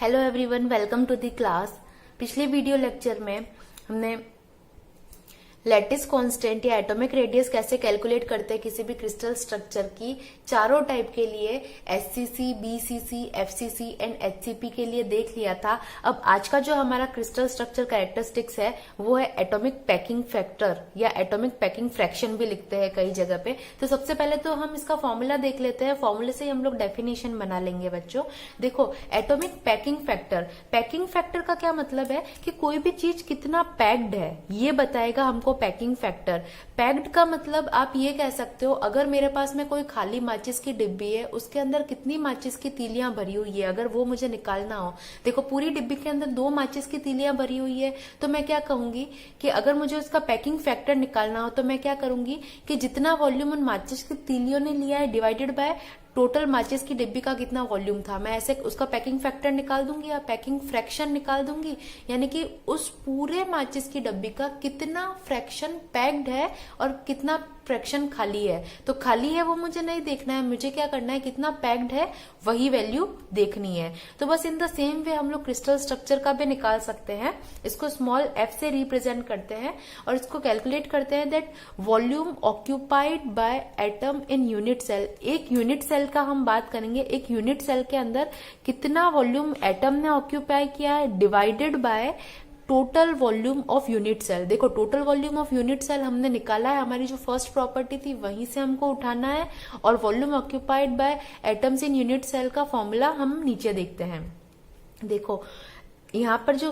Hello everyone, welcome to the class. पिछले video lecture में हमने लैटिस कांस्टेंट या एटॉमिक रेडियस कैसे कैलकुलेट करते हैं किसी भी क्रिस्टल स्ट्रक्चर की चारों टाइप के लिए SCC, BCC, FCC and HCP के लिए देख लिया था। अब आज का जो हमारा क्रिस्टल स्ट्रक्चर कैरेक्टरिस्टिक्स है वो है एटॉमिक पैकिंग फैक्टर या एटॉमिक पैकिंग फ्रैक्शन भी लिखते हैं कई जगह पे। तो सबसे पहले तो हम इसका फॉर्मूला देख लेते हैं। फॉर्मूले से ही हम लोग डेफिनेशन बना लेंगे बच्चों। देखो, एटॉमिक पैकिंग फैक्टर का क्या मतलब है कि कोई भी चीज कितना पैक्ड है ये बताएगा हमको पैकिंग फैक्टर। पैक्ड का मतलब आप ये कह सकते हो, अगर मेरे पास में कोई खाली माचिस की डिब्बी है, उसके अंदर कितनी माचिस की तीलियां भरी हुई है, अगर वो मुझे निकालना हो। देखो, पूरी डिब्बी के अंदर 2 माचिस की तीलियां भरी हुई है, तो मैं क्या कहूंगी कि अगर मुझे उसका पैकिंग फैक्टर निकालना हो तो मैं क्या करूंगी कि जितना वॉल्यूम उन माचिस की तीलियों ने लिया है डिवाइडेड बाय टोटल माचिस की डिब्बी का कितना वॉल्यूम था, मैं ऐसे उसका पैकिंग फैक्टर निकाल दूंगी या पैकिंग फ्रैक्शन निकाल दूंगी। यानी कि उस पूरे माचिस की डिब्बी का कितना फ्रैक्शन पैक्ड है और कितना फ्रैक्शन खाली है। तो खाली है वो मुझे नहीं देखना है, मुझे क्या करना है, कितना पैक्ड है वही वैल्यू देखनी है। तो बस इन द सेम वे हम लोग क्रिस्टल स्ट्रक्चर का भी निकाल सकते हैं। इसको स्मॉल एफ से रिप्रेजेंट करते हैं और इसको कैलकुलेट करते हैं that volume occupied by atom in unit cell. एक यूनिट सेल का हम बात करेंगे, एक यूनिट सेल के अंदर कितना वॉल्यूम एटम ने ऑक्यूपाई किया है divided by total volume of unit cell. देखो, total volume of unit cell हमने निकाला है, हमारी जो फर्स्ट प्रॉपर्टी थी वहीं से हमको उठाना है, और volume occupied by atoms in unit cell का फॉर्मूला हम नीचे देखते हैं। देखो, यहाँ पर जो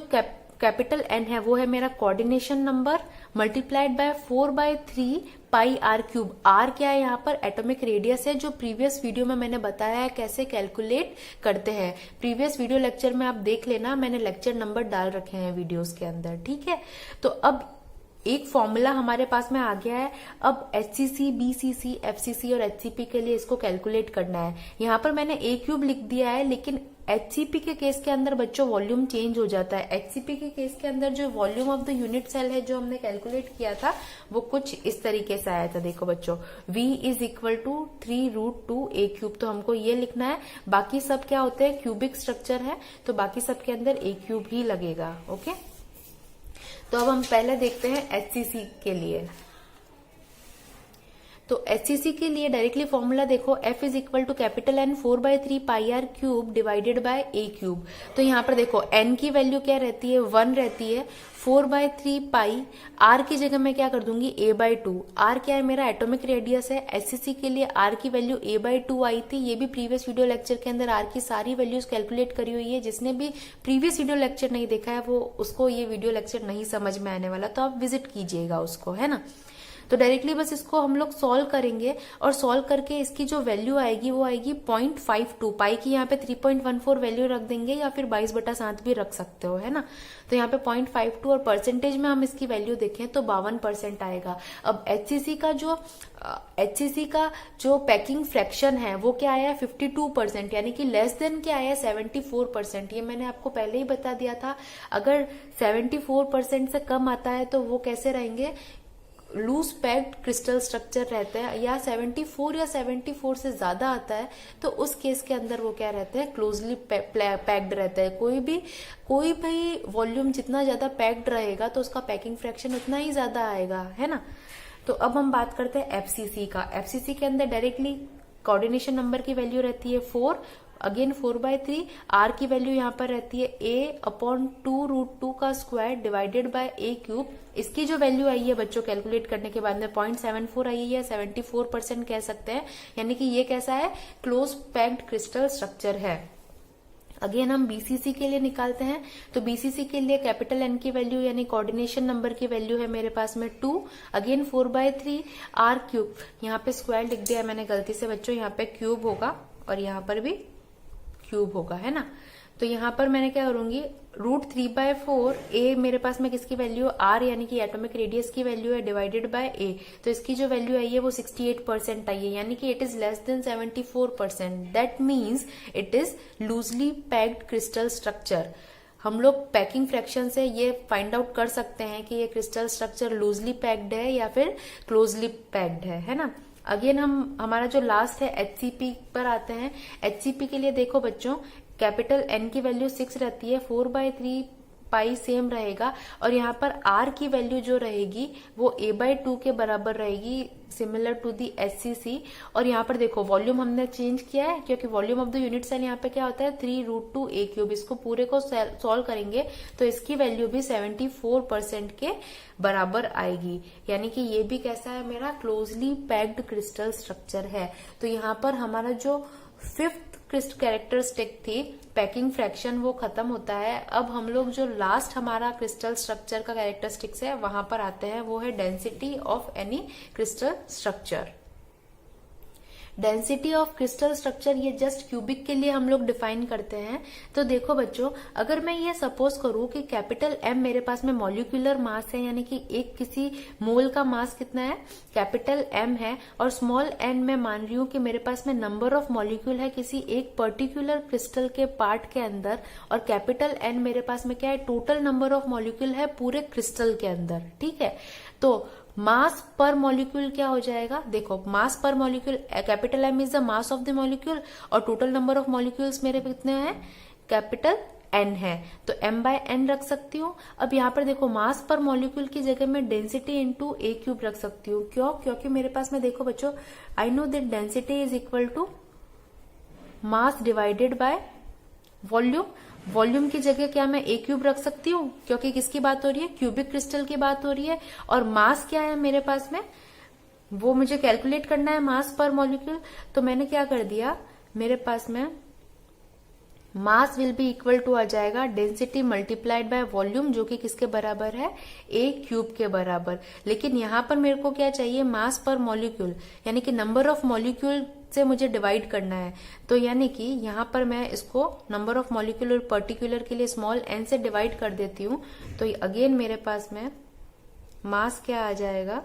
कैपिटल एन है वो है मेरा coordination number multiplied by 4/3 pi r cube. R क्या है यहाँ पर, एटॉमिक रेडियस है, जो प्रीवियस वीडियो में मैंने बताया है कैसे कैलकुलेट करते हैं। प्रीवियस वीडियो लेक्चर में आप देख लेना, मैंने लेक्चर नंबर डाल रखे हैं वीडियोस के अंदर, ठीक है। तो अब एक फॉर्मूला हमारे पास में आ गया है। अब एचसीसी, बीसीसी, एफसीसी और एचसीपी के लिए इसको कैलकुलेट करना है। यहाँ पर मैंने ए क्यूब लिख दिया है, लेकिन एचसीपी के केस के अंदर बच्चों वॉल्यूम चेंज हो जाता है। एचसीपी के केस के अंदर जो volume of the unit cell है जो हमने कैलकुलेट किया था वो कुछ इस तरीके से आया था। देखो बच्चों, V is equal to 3√2 a cube, तो हमको ये लिखना है। बाकी सब क्या होते हैं, क्यूबिक स्ट्रक्चर है, तो बाकी सब के अंदर ए क्यूब ही लगेगा। ओके, तो अब हम पहले देखते हैं एचसीसी के लिए। तो एचसीसी के लिए डायरेक्टली फॉर्मूला देखो, F is equal to capital N 4/3 pi r cube divided by a cube. तो यहाँ पर देखो N की वैल्यू क्या रहती है, 1 रहती है। 4/3 पाई, R की जगह मैं क्या कर दूंगी, A/2। R क्या है, मेरा एटॉमिक रेडियस है। एचसीसी के लिए R की वैल्यू A/2 आई थी। ये भी प्रीवियस वीडियो लेक्चर के अंदर R की सारी वैल्यूज कैलकुलेट करी हुई है। जिसने भी प्रीवियस वीडियो लेक्चर नहीं देखा है वो उसको ये वीडियो लेक्चर नहीं समझ में आने वाला, तो आप विजिट कीजिएगा उसको, है ना। तो डायरेक्टली बस इसको हम लोग सॉल्व करेंगे और सॉल्व करके इसकी जो वैल्यू आएगी वो आएगी 0.52। पाई की यहाँ पे 3.14 वैल्यू रख देंगे या फिर 22/7 भी रख सकते हो, है ना। तो यहाँ पे 0.52 और परसेंटेज में हम इसकी वैल्यू देखें तो 52% आएगा। अब एचसीसी का जो पैकिंग फ्रैक्शन है वो क्या आया, 52%, यानी कि लेस देन क्या आया, 74%। ये मैंने आपको पहले ही बता दिया था। अगर 74% से कम आता है तो वो कैसे रहेंगे, लूज पैक्ड क्रिस्टल स्ट्रक्चर रहता है, या 74 से ज्यादा आता है तो उस केस के अंदर वो क्या रहता है, क्लोजली पैक्ड रहता है। कोई भी वॉल्यूम जितना ज्यादा पैक्ड रहेगा तो उसका पैकिंग फ्रैक्शन उतना ही ज्यादा आएगा, है ना। तो अब हम बात करते हैं एफसीसी का। एफसीसी के अंदर डायरेक्टली कोऑर्डिनेशन नंबर की वैल्यू रहती है 4, अगेन 4/3। R की वैल्यू यहाँ पर रहती है A/2√2 का square divided by a cube. इसकी जो वैल्यू आई है बच्चों कैलकुलेट करने के बाद में 0.74 आई है, 74% कह सकते हैं। यानी कि ये कैसा है, क्लोज पैक्ड क्रिस्टल स्ट्रक्चर है। अगेन हम बीसीसी के लिए निकालते हैं। तो बीसीसी के लिए कैपिटल N की वैल्यू यानी कोऑर्डिनेशन नंबर की वैल्यू है मेरे पास में 2, अगेन 4/3 R क्यूब। यहाँ पे स्क्वायर लिख दिया मैंने गलती से बच्चों, यहाँ पे क्यूब होगा और यहाँ पर भी क्यूब होगा, है ना। तो यहाँ पर मैंने क्या करूंगी, √3/4 A मेरे पास में किसकी वैल्यू, R यानी कि एटॉमिक रेडियस की वैल्यू है, डिवाइडेड बाय A। तो इसकी जो वैल्यू आई है वो 68% आई है, यानी कि it is less than 74%। That means it is loosely packed crystal structure. हम लोग पैकिंग फ्रैक्शन से ये फाइंड आउट कर सकते हैं कि ये क्रिस्टल स्ट्रक्चर लूजली पैक्ड है या फिर क्लोजली पैक्ड है ना। अगेन हमारा जो लास्ट है एचसीपी पर आते हैं। एचसीपी के लिए देखो बच्चों, कैपिटल N की वैल्यू 6 रहती है, 4/3 पाई सेम रहेगा, और यहाँ पर R की वैल्यू जो रहेगी वो A/2 के बराबर रहेगी, सिमिलर टू दी SCC। और यहाँ पर देखो वॉल्यूम हमने चेंज किया है, क्योंकि volume of the unit cell यहाँ पे क्या होता है 3√2a³। इसको पूरे को सॉल्व करेंगे तो इसकी वैल्यू भी 74% के बराबर आएगी, यानी कि ये भी कैसा है, मेरा क्लोजली पैक्ड क्रिस्टल स्ट्रक्चर है। तो यहाँ पर हमारा जो 5th कैरेक्टरिस्टिक थी पैकिंग फ्रैक्शन वो खत्म होता है। अब हम लोग जो लास्ट हमारा क्रिस्टल स्ट्रक्चर का कैरेक्टरिस्टिक्स है वहां पर आते हैं, वो है density of any crystal structure. Density of crystal structure ये जस्ट क्यूबिक के लिए हम लोग डिफाइन करते हैं। तो देखो बच्चों, अगर मैं ये सपोज करूं कि कैपिटल M मेरे पास में मॉलिक्यूलर मास है, यानी कि एक किसी मोल का मास कितना है, कैपिटल M है, और स्मॉल n मैं मान रही हूं कि मेरे पास में नंबर ऑफ मॉलिक्यूल है किसी एक पर्टिकुलर क्रिस्टल के पार्ट के अंदर, और कैपिटल N मेरे पास में क्या है, टोटल नंबर ऑफ मॉलिक्यूल है पूरे क्रिस्टल के अंदर। ठीक है, तो मास पर मॉलिक्यूल क्या हो जाएगा, देखो मास पर molecule, capital M is the mass of the molecule, और टोटल नंबर ऑफ मॉलिक्यूल्स मेरे कितने हैं, कैपिटल N है, तो M/N रख सकती हूँ। अब यहाँ पर देखो मास पर मॉलिक्यूल की जगह मैं डेंसिटी इंटू a³ रख सकती हूँ। क्यों, क्योंकि मेरे पास में देखो बच्चों, I know that density is equal to mass divided by volume. Volume की जगह क्या मैं a³ रख सकती हूँ, क्योंकि किसकी बात हो रही है, क्यूबिक क्रिस्टल की बात हो रही है। और मास क्या है मेरे पास में, वो मुझे कैलकुलेट करना है मास पर मॉलिक्यूल। तो मैंने क्या कर दिया, मेरे पास में mass will be equal to आ जाएगा डेंसिटी मल्टीप्लाइड बाय वॉल्यूम, जो कि किसके बराबर है, a³ के बराबर। लेकिन यहां पर मेरे को क्या चाहिए, मास पर मॉलिक्यूल, यानी कि नंबर ऑफ मॉलिक्यूल से मुझे डिवाइड करना है। तो यानी कि यहां पर मैं इसको नंबर ऑफ मॉलिक्यूल और पर्टिकुलर के लिए स्मॉल n से डिवाइड कर देती हूँ। तो अगेन मेरे पास में मास क्या आ जाएगा,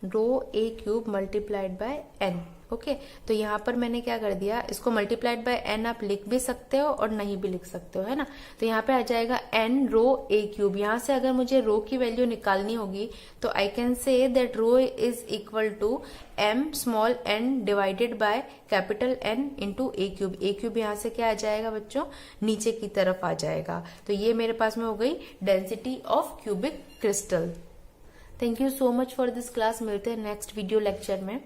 ρ(a³ multiplied by n। Okay, तो यहाँ पर मैंने क्या कर दिया, इसको मल्टीप्लाइड बाय n आप लिख भी सकते हो और नहीं भी लिख सकते हो, है ना। तो यहाँ पे आ जाएगा n ρ(a³। यहाँ से अगर मुझे रो की वैल्यू निकालनी होगी तो I can say that rho is equal to m small n divided by capital N into a³। a³ यहाँ से क्या आ जाएगा बच्चों, नीचे की तरफ आ जाएगा। तो ये मेरे पास में हो गई density of cubic crystal. Thank you so much for this class. मिलते हैं नेक्स्ट वीडियो लेक्चर में।